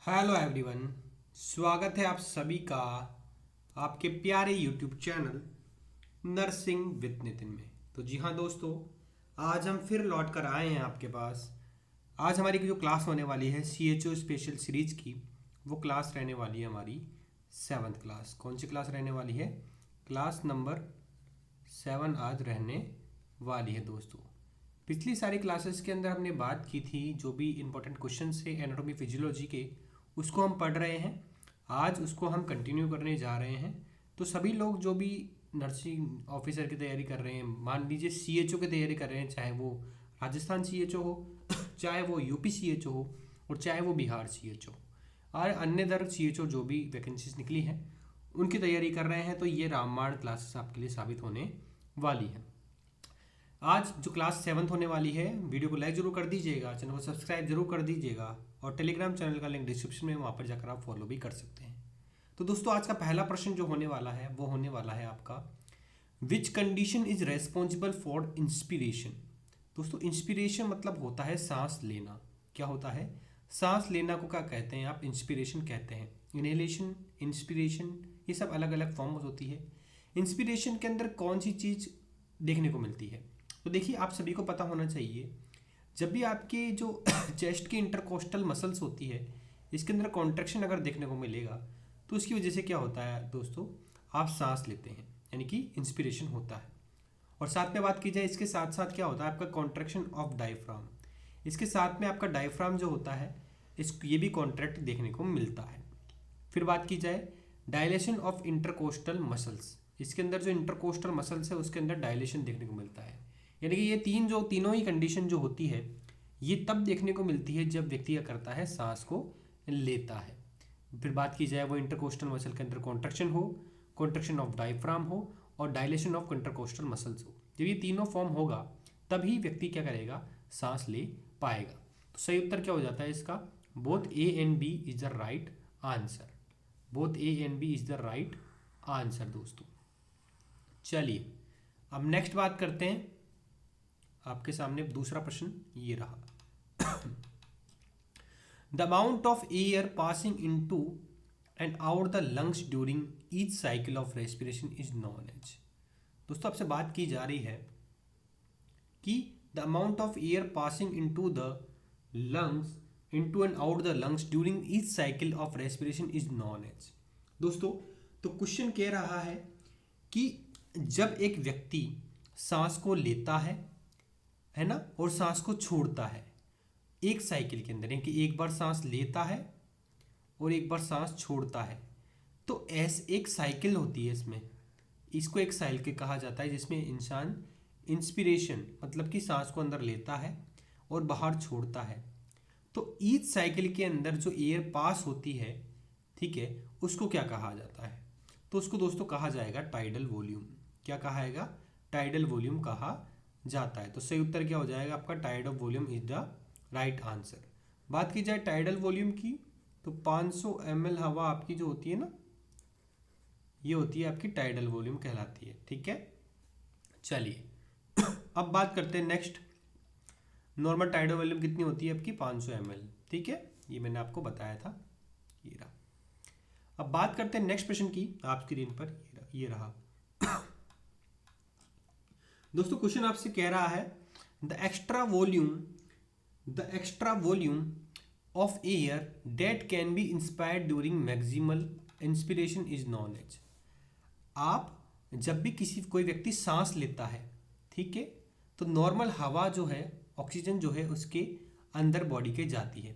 Hello everyone. स्वागत है आप सभी का आपके प्यारे YouTube channel nursing with Nitin में। तो जी हाँ दोस्तों, आज हम फिर लौट कर आए हैं आपके पास। आज हमारी जो क्लास होने वाली है CHO स्पेशल सीरीज की, वो क्लास रहने वाली है हमारी 7th क्लास। कौन सी क्लास रहने वाली है? क्लास नंबर 7 आज रहने वाली है दोस्तों। पिछली सारी क्लासेस के अंदर हमने बात की थी, जो भी इंपॉर्टेंट क्वेश्चन थे एनाटॉमी फिजियोलॉजी के, उसको हम पढ़ रहे हैं। आज उसको हम कंटिन्यू करने जा रहे हैं। तो सभी लोग जो भी नर्सिंग ऑफिसर की तैयारी कर रहे हैं, मान लीजिए CHO की तैयारी कर रहे हैं, चाहे वो राजस्थान CHO हो चाहे वो UP CHO हो और चाहे वो बिहार CHO और अन्य दर CHO जो भी वैकेंसीज निकली हैं उनकी तैयारी कर रहे हैं, तो ये रामबाण क्लासेस आपके लिए साबित होने वाली है। आज जो क्लास 7th होने वाली है, वीडियो को लाइक जरूर कर दीजिएगा, चैनल को सब्सक्राइब जरूर कर दीजिएगा और टेलीग्राम चैनल का लिंक डिस्क्रिप्शन में, वहाँ पर जाकर आप फॉलो भी कर सकते हैं। तो दोस्तों, आज का पहला प्रश्न जो होने वाला है वो होने वाला है आपका, which condition is responsible for inspiration. दोस्तों, इंस्पिरेशन मतलब होता है सांस लेना। क्या होता है? सांस लेना को क्या कहते हैं? आप इंस्पिरेशन कहते हैं। इनहेलेशन, इंस्पिरेशन, ये सब अलग अलग फॉर्म होती है। इंस्पिरेशन के अंदर कौन सी चीज़ देखने को मिलती है? तो देखिए, आप सभी को पता होना चाहिए, जब भी आपके जो चेस्ट की इंटरकोस्टल मसल्स होती है, इसके अंदर कॉन्ट्रैक्शन अगर देखने को मिलेगा, तो उसकी वजह से क्या होता है दोस्तों, आप सांस लेते हैं, यानी कि इंस्पिरेशन होता है। और साथ में बात की जाए, इसके साथ साथ क्या होता है, आपका कॉन्ट्रैक्शन ऑफ डायफ्राम। इसके साथ में आपका डायफ्राम जो होता है, इस ये भी कॉन्ट्रैक्ट देखने को मिलता है। फिर बात की जाए डायलेशन ऑफ इंटरकोस्टल मसल्स, इसके अंदर जो इंटरकोस्टल मसल्स है उसके अंदर डायलेशन देखने को मिलता है। यानी कि ये तीनों ही कंडीशन जो होती है, ये तब देखने को मिलती है जब व्यक्ति क्या करता है, सांस को लेता है। फिर बात की जाए, वो इंटरकोस्टल मसल के अंदर कॉन्ट्रैक्शन हो, कॉन्ट्रैक्शन ऑफ डायफ्राम हो और डायलेशन ऑफ इंटरकोस्टल मसल्स हो। जब ये तीनों फॉर्म होगा तभी व्यक्ति क्या करेगा, सांस ले पाएगा। तो सही उत्तर क्या हो जाता है इसका? Both A and B is the right answer. Both A and B is the right answer दोस्तों। चलिए, अब नेक्स्ट बात करते हैं। आपके सामने दूसरा प्रश्न ये रहा। The amount of air passing into and out the lungs during each cycle of respiration is known as. दोस्तों, आपसे बात की जा रही है कि the amount of air passing into the lungs into and out the lungs during each cycle of respiration is known as. दोस्तों, तो क्वेश्चन कह रहा है कि जब एक व्यक्ति सांस को लेता है ना, और सांस को छोड़ता है एक साइकिल के अंदर, यानी कि एक बार सांस लेता है और एक बार सांस छोड़ता है, तो ऐसे एक साइकिल होती है इसमें। इसको एक साइकिल कहा जाता है जिसमें इंसान इंस्पिरेशन मतलब कि सांस को अंदर लेता है और बाहर छोड़ता है। तो ईच साइकिल के अंदर जो एयर पास होती है, ठीक है, उसको क्या कहा जाता है? तो उसको दोस्तों कहा जाएगा टाइडल वॉल्यूम। क्या कहा जाएगा? टाइडल वॉल्यूम कहा जाता है। तो सही उत्तर क्या हो जाएगा आपका? Tidal volume is the right answer. बात की जाए टाइडल वॉल्यूम की, तो 500 ml हवा आपकी जो होती है ना, ये होती है आपकी टाइडल वॉल्यूम कहलाती है। ठीक है, चलिए अब बात करते हैं नेक्स्ट। नॉर्मल टाइडल वॉल्यूम कितनी होती है आपकी? 500 ml। ठीक है, ये मैंने आपको बताया था, ये रहा। अब बात करते हैं नेक्स्ट प्रश्न की। आप स्क्रीन पर ये रहा। दोस्तों, क्वेश्चन आपसे कह रहा है, the extra volume of air that can be inspired during maximal inspiration is known as. आप जब भी कोई व्यक्ति सांस लेता है, ठीक है, तो नॉर्मल हवा जो है, ऑक्सीजन जो है, उसके अंदर बॉडी के जाती है।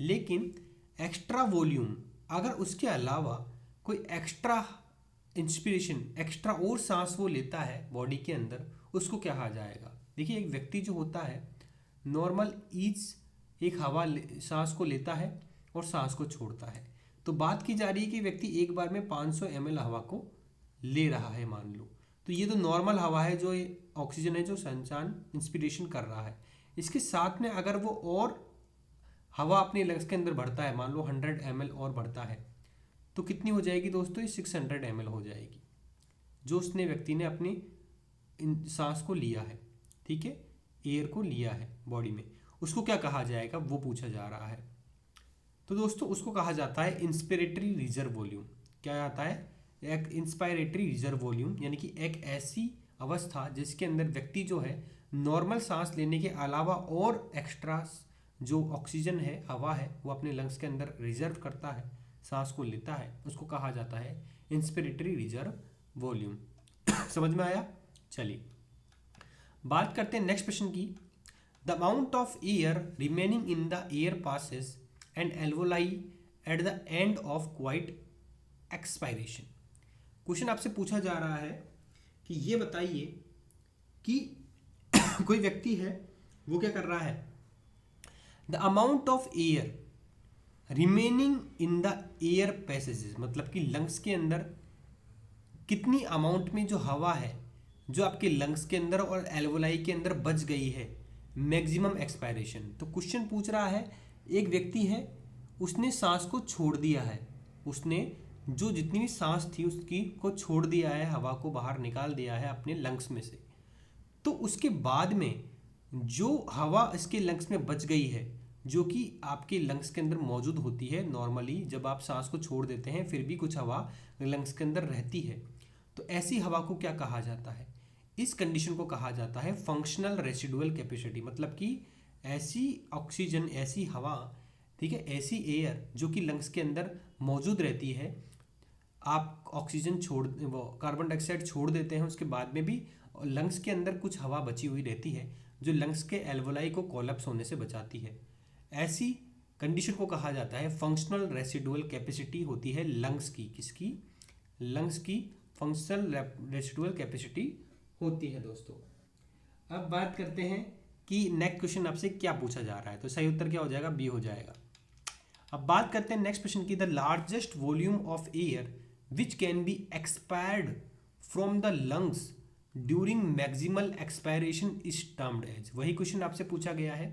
लेकिन एक्स्ट्रा वॉल्यूम, अगर उसके अलावा कोई एक्स्ट्रा इंस्पिरेशन, एक्स्ट्रा और सांस वो लेता है बॉडी के अंदर, उसको क्या कहा जाएगा? देखिए, एक व्यक्ति जो होता है नॉर्मल एक हवा सांस को लेता है और सांस को छोड़ता है। तो बात की जा रही है कि व्यक्ति एक बार में 500 ml हवा को ले रहा है, मान लो। तो ये तो नॉर्मल हवा है, जो ऑक्सीजन है, जो संचालन इंस्पिरेशन कर रहा है। इसके साथ में अगर वो और हवा अपने लंग्स के अंदर भरता है, मान लो 100 ml और भरता है, तो कितनी हो जाएगी दोस्तों? ये 600 ml हो जाएगी, जो उसने व्यक्ति ने अपनी सांस को लिया है, ठीक है, एयर को लिया है बॉडी में। उसको क्या कहा जाएगा, वो पूछा जा रहा है। तो दोस्तों उसको कहा जाता है इंस्पिरेटरी रिजर्व वॉल्यूम। क्या आता है? एक इंस्पायरेटरी रिजर्व वॉल्यूम, यानी कि एक ऐसी अवस्था जिसके अंदर व्यक्ति जो है नॉर्मल सांस लेने के अलावा और एक्स्ट्रा जो ऑक्सीजन है, हवा है, वो अपने लंग्स के अंदर रिजर्व करता है, सांस को लेता है, उसको कहा जाता है इंस्पिरेटरी रिजर्व वॉल्यूम। समझ में आया? चलिए बात करते हैं नेक्स्ट क्वेश्चन की। The amount of air remaining in the air passes and alveoli at the end of quite expiration. Question आपसे पूछा जा रहा है कि ये बताइए कि कोई व्यक्ति है, वो क्या कर रहा है, the amount of air remaining in the air passages, मतलब कि लंग्स के अंदर कितनी अमाउंट में जो हवा है जो आपके लंग्स के अंदर और एल्वोलाई के अंदर बच गई है, मैक्सिमम एक्सपायरेशन। तो क्वेश्चन पूछ रहा है, एक व्यक्ति है, उसने सांस को छोड़ दिया है, उसने जो जितनी भी सांस थी उसकी को छोड़ दिया है, हवा को बाहर निकाल दिया है अपने लंग्स में से। तो उसके बाद में जो हवा इसके लंग्स में बच गई है, जो कि आपके लंग्स के अंदर मौजूद होती है, नॉर्मली जब आप सांस को छोड़ देते हैं फिर भी कुछ हवा लंग्स के अंदर रहती है, तो ऐसी हवा को क्या कहा जाता है? इस कंडीशन को कहा जाता है फंक्शनल रेसिडुअल कैपेसिटी। मतलब कि ऐसी ऑक्सीजन, ऐसी हवा, ठीक है, ऐसी एयर जो कि लंग्स के अंदर मौजूद रहती है, आप ऑक्सीजन वो कार्बन डाइऑक्साइड छोड़ देते हैं, उसके बाद में भी लंग्स के अंदर कुछ हवा बची हुई रहती है जो लंग्स के एल्वोलाई को कोलैप्स होने से बचाती है। ऐसी कंडीशन को कहा जाता है फंक्शनल रेसिडुअल कैपेसिटी होती है लंग्स की। किसकी? लंग्स की फंक्शनल रेसिडुअल कैपेसिटी होती है दोस्तों। अब बात करते हैं कि नेक्स्ट क्वेश्चन आपसे क्या पूछा जा रहा है, तो सही उत्तर क्या हो जाएगा? बी हो जाएगा। अब बात करते हैं नेक्स्ट क्वेश्चन की। The largest volume of air which can be expired from the lungs during maximal expiration is termed as. वही क्वेश्चन आपसे पूछा गया है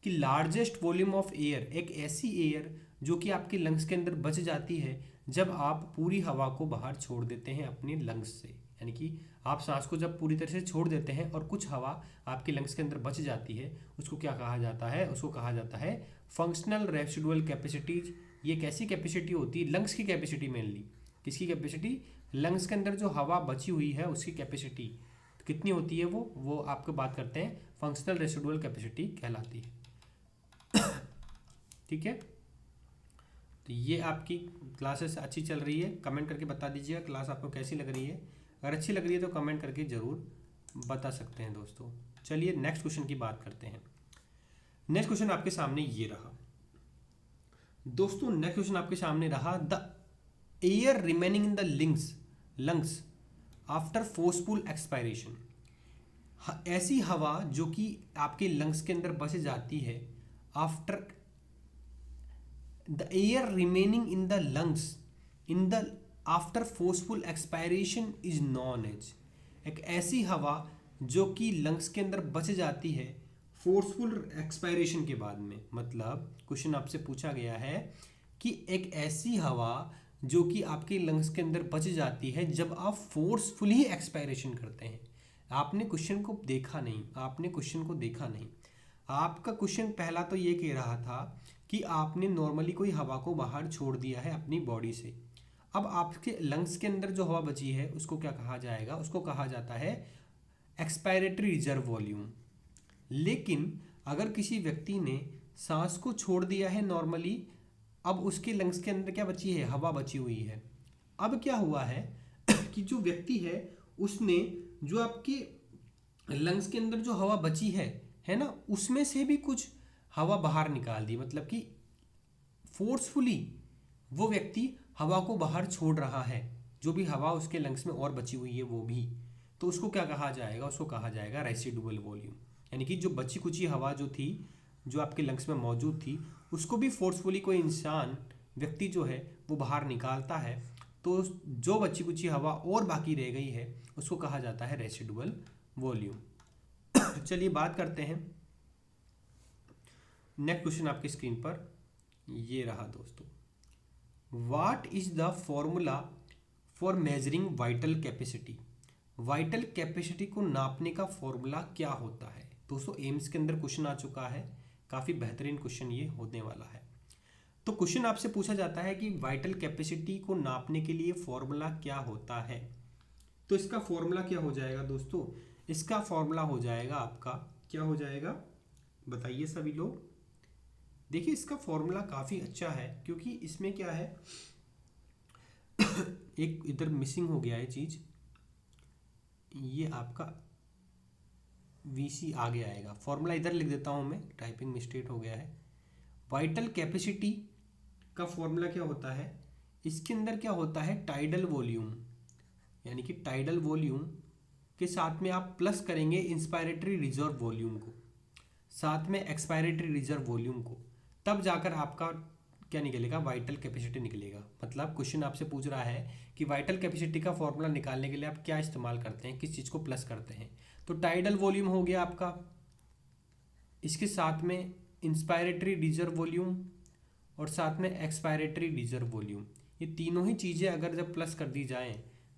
कि लार्जेस्ट वॉल्यूम ऑफ एयर, एक ऐसी एयर जो कि आपके लंग्स के अंदर बच जाती है जब आप पूरी हवा को बाहर छोड़ देते हैं अपने लंग्स से, यानी कि आप सांस को जब पूरी तरह से छोड़ देते हैं और कुछ हवा आपके लंग्स के अंदर बच जाती है, उसको क्या कहा जाता है? उसको कहा जाता है फंक्शनल रेसिडुअल कैपेसिटीज। ये कैसी कैपेसिटी होती है? लंग्स की कैपेसिटी मेनली। किसकी कैपेसिटी? लंग्स के अंदर जो हवा बची हुई है उसकी कैपेसिटी कितनी होती है, वो आपको बात करते हैं फंक्शनल रेसिडुअल कैपेसिटी कहलाती है। ठीक है, तो ये आपकी क्लासेस अच्छी चल रही है, कमेंट करके बता दीजिएगा क्लास आपको कैसी लग रही है। अगर अच्छी लग रही है तो कमेंट करके ज़रूर बता सकते हैं दोस्तों। चलिए नेक्स्ट क्वेश्चन की बात करते हैं। नेक्स्ट क्वेश्चन आपके सामने ये रहा दोस्तों। नेक्स्ट क्वेश्चन आपके सामने रहा, the air remaining in the lungs after forceful expiration. ऐसी हवा जो कि आपके लंग्स के अंदर बच जाती है after the air remaining in the lungs in the after forceful expiration is known as. एक ऐसी हवा जो कि लंग्स के अंदर बच जाती है फोर्सफुल एक्सपायरेशन के बाद में। मतलब क्वेश्चन आपसे पूछा गया है कि एक ऐसी हवा जो कि आपके लंग्स के अंदर बच जाती है जब आप फोर्सफुली एक्सपायरेशन करते हैं। आपने क्वेश्चन को देखा नहीं, आपका क्वेश्चन पहला तो ये कह रहा था कि आपने नॉर्मली कोई हवा को बाहर छोड़ दिया है अपनी बॉडी से। अब आपके लंग्स के अंदर जो हवा बची है उसको क्या कहा जाएगा? उसको कहा जाता है एक्सपायरेटरी रिजर्व वॉल्यूम। लेकिन अगर किसी व्यक्ति ने सांस को छोड़ दिया है नॉर्मली, अब उसके लंग्स के अंदर क्या बची है? हवा बची हुई है। अब क्या हुआ है कि जो व्यक्ति है उसने जो आपके लंग्स के अंदर जो हवा बची है ना, उसमें से भी कुछ हवा बाहर निकाल दी। मतलब कि फोर्सफुली वो व्यक्ति हवा को बाहर छोड़ रहा है, जो भी हवा उसके लंग्स में और बची हुई है वो भी। तो उसको क्या कहा जाएगा? उसको कहा जाएगा रेसिडुअल वॉल्यूम। यानी कि जो बची कुची हवा जो थी, जो आपके लंग्स में मौजूद थी, उसको भी फोर्सफुली कोई इंसान, व्यक्ति जो है वो बाहर निकालता है, तो जो बची कुची हवा और बाकी रह गई है उसको कहा जाता है रेसिडुअल वॉल्यूम। चलिए बात करते हैं नेक्स्ट क्वेश्चन आपकी स्क्रीन पर ये रहा दोस्तों। What is the formula for measuring vital capacity. Vital capacity को नापने का फॉर्मूला क्या होता है? दोस्तों एम्स के अंदर क्वेश्चन आ चुका है, काफ़ी बेहतरीन क्वेश्चन ये होने वाला है। तो क्वेश्चन आपसे पूछा जाता है कि वाइटल कैपेसिटी को नापने के लिए फॉर्मूला क्या होता है। तो इसका फॉर्मूला क्या हो जाएगा दोस्तों, इसका फॉर्मूला हो जाएगा आपका, क्या हो जाएगा बताइए सभी लोग। देखिए इसका फॉर्मूला काफ़ी अच्छा है, क्योंकि इसमें क्या है एक इधर मिसिंग हो गया है चीज़, ये आपका VC आगे आएगा। फॉर्मूला इधर लिख देता हूँ मैं, टाइपिंग मिस्टेक हो गया है। वाइटल कैपेसिटी का फॉर्मूला क्या होता है, इसके अंदर क्या होता है टाइडल वॉल्यूम, यानी कि टाइडल वॉल्यूम के साथ में आप प्लस करेंगे इंस्पायरेटरी रिजर्व वॉल्यूम को, साथ में एक्सपायरेटरी रिजर्व वॉल्यूम को, तब जाकर आपका क्या निकलेगा, वाइटल कैपेसिटी निकलेगा। मतलब क्वेश्चन आपसे पूछ रहा है कि वाइटल कैपेसिटी का फॉर्मूला निकालने के लिए आप क्या इस्तेमाल करते हैं, किस चीज़ को प्लस करते हैं। तो टाइडल वॉल्यूम हो गया आपका, इसके साथ में इंस्पायरेटरी रिजर्व वॉल्यूम और साथ में एक्सपायरेटरी रिजर्व वॉल्यूम, ये तीनों ही चीज़ें अगर जब प्लस कर दी जाएँ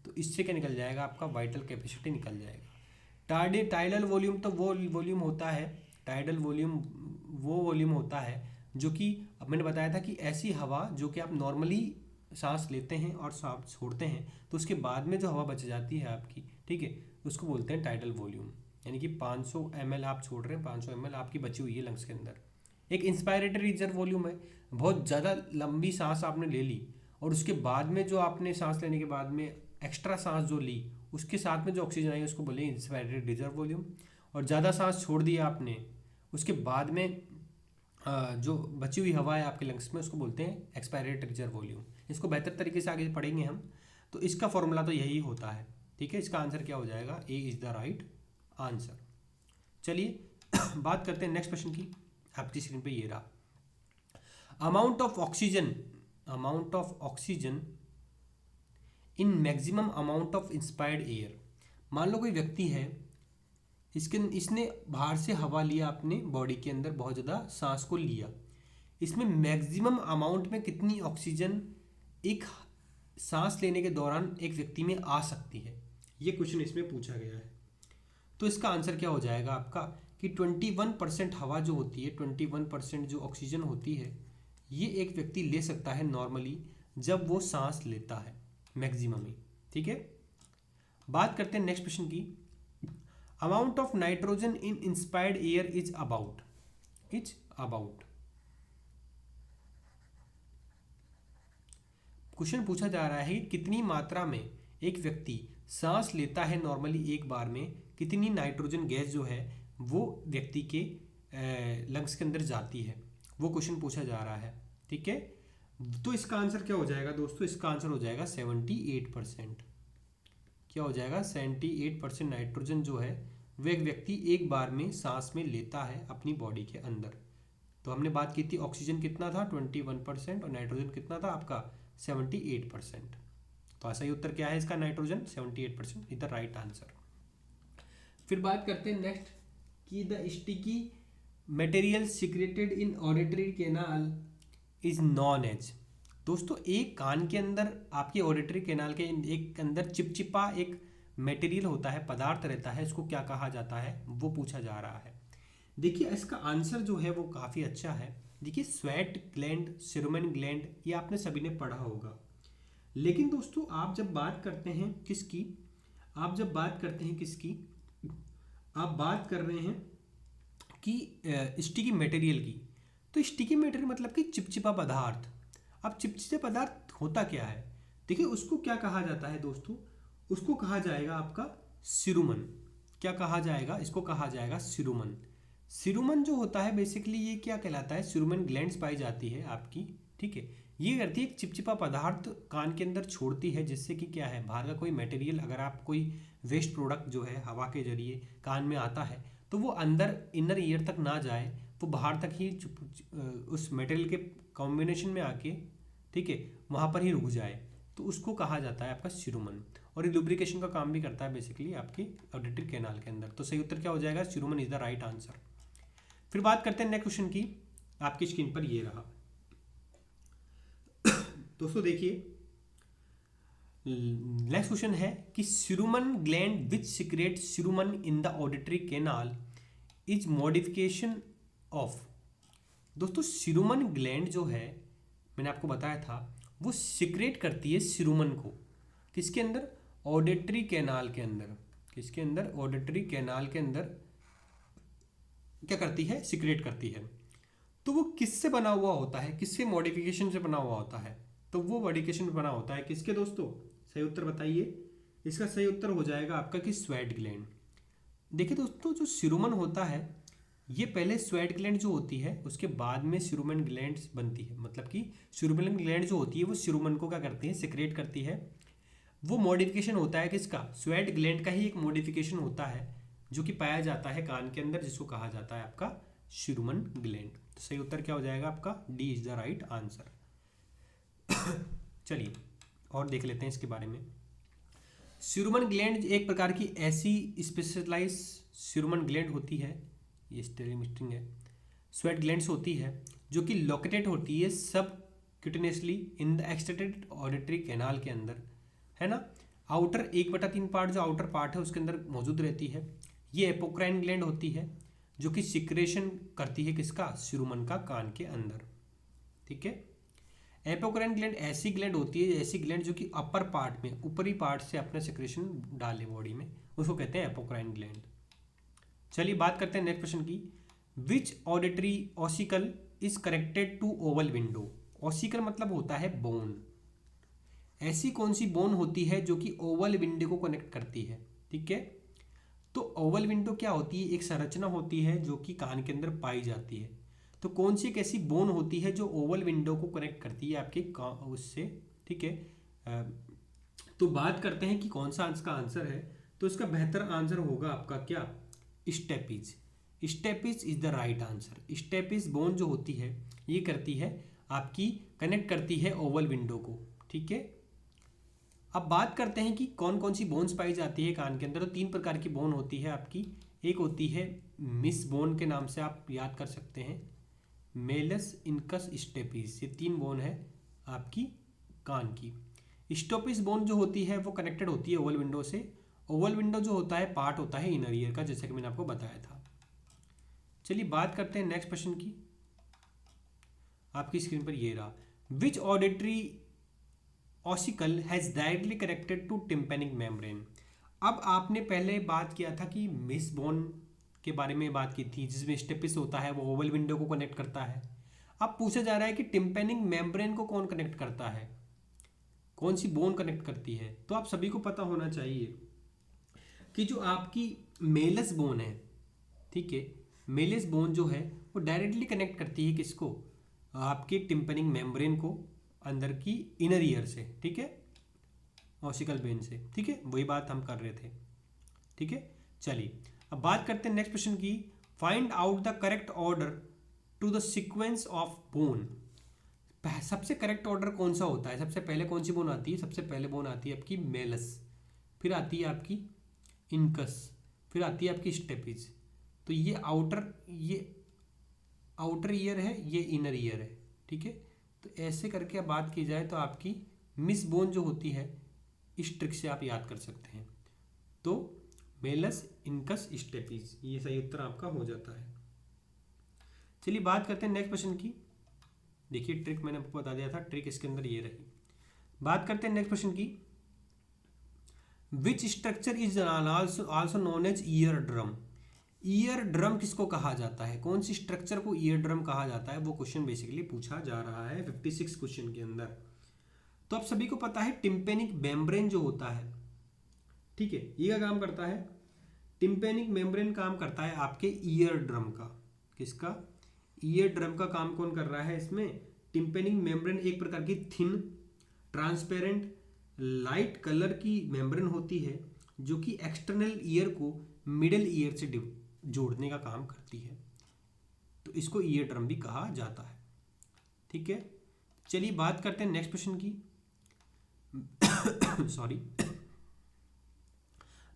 तो इससे क्या निकल जाएगा, आपका वाइटल कैपेसिटी निकल जाएगा। टाइडल वॉल्यूम तो वो वॉल्यूम होता है, टाइडल वॉल्यूम वो वॉल्यूम होता है जो कि अब मैंने बताया था कि ऐसी हवा जो कि आप नॉर्मली सांस लेते हैं और सांस छोड़ते हैं, तो उसके बाद में जो हवा बच जाती है आपकी, ठीक है, उसको बोलते हैं टाइडल वॉल्यूम। यानी कि 500 ml आप छोड़ रहे हैं, 500 ml आपकी बची हुई है लंग्स के अंदर। एक इंस्पायरेटरी रिजर्व वॉल्यूम है, बहुत ज़्यादा लंबी सांस आपने ले ली और उसके बाद में जो आपने सांस लेने के बाद में एक्स्ट्रा सांस जो ली, उसके साथ में जो ऑक्सीजन आई उसको बोले इंस्पायरेटरी रिजर्व वॉल्यूम। और ज़्यादा सांस छोड़ दिया आपने, उसके बाद में जो बची हुई हवा है आपके लंग्स में, उसको बोलते हैं एक्सपायरेटरी रिजर्व वॉल्यूम। इसको बेहतर तरीके से आगे पढ़ेंगे हम। तो इसका फॉर्मूला तो यही होता है, ठीक है। इसका आंसर क्या हो जाएगा, A is the right answer. चलिए बात करते हैं नेक्स्ट क्वेश्चन की। आपकी स्क्रीन पे ये रहा, amount of oxygen in maximum amount of inspired air. मान लो कोई व्यक्ति है, इसने बाहर से हवा लिया, अपने बॉडी के अंदर बहुत ज़्यादा सांस को लिया, इसमें मैक्सिमम अमाउंट में कितनी ऑक्सीजन एक सांस लेने के दौरान एक व्यक्ति में आ सकती है, ये क्वेश्चन इसमें पूछा गया है। तो इसका आंसर क्या हो जाएगा आपका कि 21% हवा जो होती है, 21% जो ऑक्सीजन होती है, ये एक व्यक्ति ले सकता है नॉर्मली जब वो सांस लेता है मैक्सिमम ही, ठीक है। बात करते हैं नेक्स्ट क्वेश्चन की। Amount of nitrogen in inspired air is about question पूछा जा रहा है कि कितनी मात्रा में एक व्यक्ति सांस लेता है नॉर्मली एक बार में, कितनी नाइट्रोजन गैस जो है वो व्यक्ति के लंग्स के अंदर जाती है, वो क्वेश्चन पूछा जा रहा है, ठीक है। तो इसका आंसर क्या हो जाएगा दोस्तों, इसका आंसर हो जाएगा 78%। क्या हो जाएगा, 78% नाइट्रोजन जो है वह एक व्यक्ति एक बार में सांस में लेता है अपनी बॉडी के अंदर। तो हमने बात की थी ऑक्सीजन कितना था 21% और नाइट्रोजन कितना था आपका 78%। तो सही उत्तर क्या है इसका, नाइट्रोजन 78%, इधर राइट आंसर। फिर बात करते हैं नेक्स्ट कि the sticky material secreted in auditory canal is known as. दोस्तों एक कान के अंदर आपके ऑडिटरी कैनाल के एक अंदर चिपचिपा एक मटेरियल होता है, पदार्थ रहता है, इसको क्या कहा जाता है, वो पूछा जा रहा है। देखिए इसका आंसर जो है वो काफ़ी अच्छा है। देखिए स्वेट ग्लैंड, सेरुमेन ग्लैंड, ये आपने सभी ने पढ़ा होगा। लेकिन दोस्तों आप जब बात करते हैं किसकी, आप बात कर रहे हैं कि स्टिकी मटेरियल की, तो स्टिकी मटेरियल मतलब कि चिपचिपा पदार्थ। अब चिपचिपा पदार्थ होता क्या है, देखिए उसको क्या कहा जाता है दोस्तों, उसको कहा जाएगा आपका सिरुमन। क्या कहा जाएगा, इसको कहा जाएगा सिरुमन। सिरुमन जो होता है बेसिकली ये क्या कहलाता है, सिरुमन ग्लैंड्स पाई जाती है आपकी, ठीक है। ये करती है एक चिपचिपा पदार्थ कान के अंदर छोड़ती है, जिससे कि क्या है बाहर का कोई मटेरियल, अगर आप कोई वेस्ट प्रोडक्ट जो है हवा के जरिए कान में आता है तो वो अंदर इनर ईयर तक ना जाए, वो बाहर तक ही उस मटेरियल के कॉम्बिनेशन में आके, ठीक है, वहाँ पर ही रुक जाए, तो उसको कहा जाता है आपका सिरुमन। और ये लुब्रिकेशन का काम भी करता है बेसिकली आपकी ऑडिटरी कैनाल के अंदर। तो सही उत्तर क्या हो जाएगा, सिरुमन इज द राइट आंसर। फिर बात करते हैं नेक्स्ट क्वेश्चन की। आपकी स्क्रीन पर ये रहा दोस्तों, देखिए नेक्स्ट क्वेश्चन है कि cerumen gland which secrete cerumen in the auditory canal is modification of. दोस्तों सिरुमन ग्लैंड जो है मैंने आपको बताया था, वो सिक्रेट करती है सिरुमन को। किसके अंदर? ऑडिटरी कैनाल के अंदर। किसके अंदर? ऑडिटरी कैनाल के अंदर क्या करती है? सिक्रेट करती है। तो वो किससे बना हुआ होता है? किसके मॉडिफिकेशन से बना हुआ होता है? तो वो मॉडिफिकेशन बना होता है किसके दोस्तों? सही उत्तर बताइए। इसका सही उत्तर हो जाएगा आपका कि स्वेट ग्लैंड। देखिए दोस्तों, जो सिरुमन होता है ये पहले स्वेट ग्लैंड जो होती है उसके बाद में सिरुमन ग्लैंड्स बनती है। मतलब कि सिरुमन ग्लैंड जो होती है वो सिरुमन को क्या करती है? सिक्रेट करती है। वो मॉडिफिकेशन होता है किसका? स्वेट ग्लैंड का ही एक मॉडिफिकेशन होता है जो कि पाया जाता है कान के अंदर, जिसको कहा जाता है आपका सिरुमन ग्लैंड। तो सही उत्तर क्या हो जाएगा आपका? D is the right answer. चलिए और देख लेते हैं इसके बारे में। सिरुमन ग्लैंड एक प्रकार की ऐसी स्पेशलाइज सिरुमन ग्लैंड होती है, ये स्टेरिमिस्टिंग है, स्वेट ग्लैंड्स होती है जो कि लोकेटेड होती है सब subcutaneously in the extended auditory canal के अंदर, है ना। आउटर 1/3 पार्ट जो आउटर पार्ट है उसके अंदर मौजूद रहती है। ये एपोक्राइन ग्लैंड होती है जो कि सिक्रेशन करती है किसका? सिरुमन का कान के अंदर। ठीक है। एपोक्राइन ग्लैंड ऐसी ग्लैंड होती है, ऐसी ग्लैंड जो कि अपर पार्ट में, ऊपरी पार्ट से अपना सिक्रेशन डाले बॉडी में, उसको कहते हैं एपोक्राइन ग्लैंड। चलिए बात करते हैं नेक्स्ट क्वेश्चन की। Which auditory ossicle is connected to oval window? Ossicle मतलब होता है बोन। ऐसी कौन सी बोन होती है जो कि ओवल विंडो को कनेक्ट करती है? ठीक है। तो ओवल विंडो क्या होती है? एक संरचना होती है जो कि कान के अंदर पाई जाती है। तो कौन सी एक ऐसी बोन होती है जो ओवल विंडो को कनेक्ट करती है आपके उससे? ठीक है। तो बात करते हैं कि कौन सा इसका आंसर है। तो इसका बेहतर आंसर होगा आपका क्या? Stapes. Stapes is the right answer. Stapes bone जो होती है ये करती है आपकी, कनेक्ट करती है ओवल विंडो को। ठीक है। अब बात करते हैं कि कौन कौन सी बोन्स पाई जाती है कान के अंदर। तो 3 प्रकार की बोन होती है आपकी। एक होती है मिस बोन के नाम से आप याद कर सकते हैं, मेलस, इनकस, स्टेपिस, ये 3 बोन है आपकी कान की। स्टोपिस बोन जो होती है वो कनेक्टेड होती है ओवल विंडो से। ओवल विंडो जो होता है पार्ट होता है इनर ईयर का, जैसे कि मैंने आपको बताया था। चलिए बात करते हैं नेक्स्ट क्वेश्चन की। आपकी स्क्रीन पर ये रहा। Which auditory ossicle has directly connected to tympanic membrane? अब आपने पहले बात किया था कि मिस बोन के बारे में बात की थी, जिसमें स्टेपिस होता है वो ओवल विंडो को कनेक्ट करता है। अब पूछा जा रहा है कि टिम्पैनिक मेम्ब्रेन को कौन कनेक्ट करता है, कौन सी बोन कनेक्ट करती है? तो आप सभी को पता होना चाहिए कि जो आपकी मेलस बोन है, ठीक है, मेलस बोन जो है वो डायरेक्टली कनेक्ट करती है किसको? आपके टिम्पैनिक मेम्ब्रेन को अंदर की इनर ईयर से। ठीक है, ऑसिकल वेन से। ठीक है, वही बात हम कर रहे थे। ठीक है। चलिए अब बात करते हैं नेक्स्ट क्वेश्चन की। Find out the correct order to the sequence of bone. सबसे करेक्ट ऑर्डर कौन सा होता है? सबसे पहले कौन सी बोन आती है? सबसे पहले बोन आती है आपकी मेलस, फिर आती है आपकी इनकस, फिर आती है आपकी स्टेपिज। तो ये आउटर ईयर है, ये इनर ईयर है। ठीक है। तो ऐसे करके अब बात की जाए तो आपकी मिस बोन जो होती है इस ट्रिक से आप याद कर सकते हैं। तो मेलस, इनकस, स्टेपिज, ये सही उत्तर आपका हो जाता है। चलिए बात करते हैं नेक्स्ट क्वेश्चन की। देखिए ट्रिक मैंने आपको बता दिया था, ट्रिक इसके अंदर ये रही। बात करते हैं नेक्स्ट क्वेश्चन की। Which structure is also known as ear drum? Ear drum किसको कहा जाता है? कौन सी स्ट्रक्चर को ईयर ड्रम कहा जाता है? वो क्वेश्चन बेसिकली पूछा जा रहा है 56 क्वेश्चन के अंदर। तो आप सभी को पता है टिम्पैनिक मेम्ब्रेन जो होता है, ठीक है, ये क्या काम करता है? टिम्पैनिक मेम्ब्रेन काम करता है आपके ईयर ड्रम का। किसका? ईयर ड्रम का काम कौन कर रहा है इसमें? टिम्पैनिक मेम्ब्रेन एक प्रकार की थिन, ट्रांसपेरेंट, लाइट कलर की मेम्ब्रेन होती है जो कि एक्सटर्नल ईयर को मिडिल ईयर से जोड़ने का काम करती है। तो इसको ईयर ड्रम भी कहा जाता है। ठीक है। चलिए बात करते हैं नेक्स्ट क्वेश्चन की। Sorry.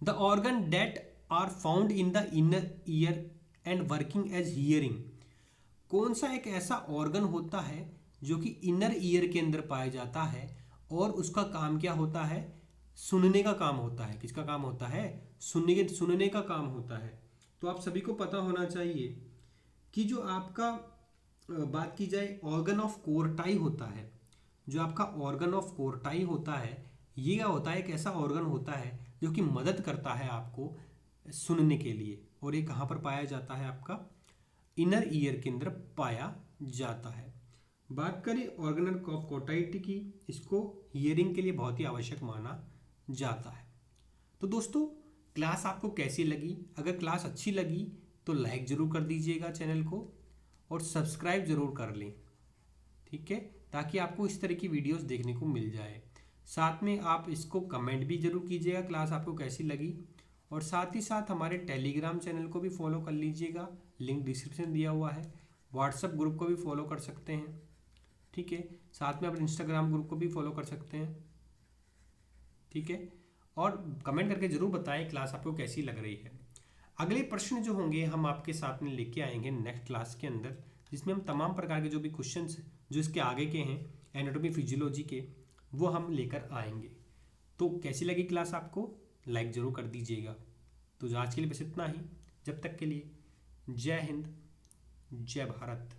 The organ that are found in the inner ear and working as hearing. कौन सा एक ऐसा ऑर्गन होता है जो कि इनर ईयर के अंदर पाया जाता है और उसका काम क्या होता है? सुनने का काम होता है। किसका काम होता है? सुनने का काम होता है। तो आप सभी को पता होना चाहिए कि जो आपका बात की जाए ऑर्गन ऑफ कोर्टाई होता है, जो आपका ऑर्गन ऑफ कोर्टाई होता है, ये क्या होता है, एक ऐसा ऑर्गन होता है जो कि मदद करता है आपको सुनने के लिए, और ये कहाँ पर पाया जाता है, आपका इनर ईयर के अंदर पाया जाता है। बात करें ऑर्गन ऑफ कोर्टाई की, इसको हियरिंग के लिए बहुत ही आवश्यक माना जाता है। तो दोस्तों क्लास आपको कैसी लगी? अगर क्लास अच्छी लगी तो लाइक ज़रूर कर दीजिएगा चैनल को, और सब्सक्राइब ज़रूर कर लें, ठीक है, ताकि आपको इस तरह की वीडियोस देखने को मिल जाए। साथ में आप इसको कमेंट भी ज़रूर कीजिएगा क्लास आपको कैसी लगी, और साथ ही साथ हमारे टेलीग्राम चैनल को भी फॉलो कर लीजिएगा, लिंक डिस्क्रिप्शन दिया हुआ है। व्हाट्सएप ग्रुप को भी फॉलो कर सकते हैं, ठीक है, साथ में आप इंस्टाग्राम ग्रुप को भी फॉलो कर सकते हैं, ठीक है, और कमेंट करके ज़रूर बताएं क्लास आपको कैसी लग रही है। अगले प्रश्न जो होंगे हम आपके साथ में लेके आएंगे नेक्स्ट क्लास के अंदर, जिसमें हम तमाम प्रकार के जो भी क्वेश्चंस जो इसके आगे के हैं एनाटॉमी फिजियोलॉजी के, वो हम लेकर आएंगे। तो कैसी लगी क्लास आपको? लाइक ज़रूर कर दीजिएगा। तो आज के लिए बस इतना ही, जब तक के लिए जय हिंद, जय भारत।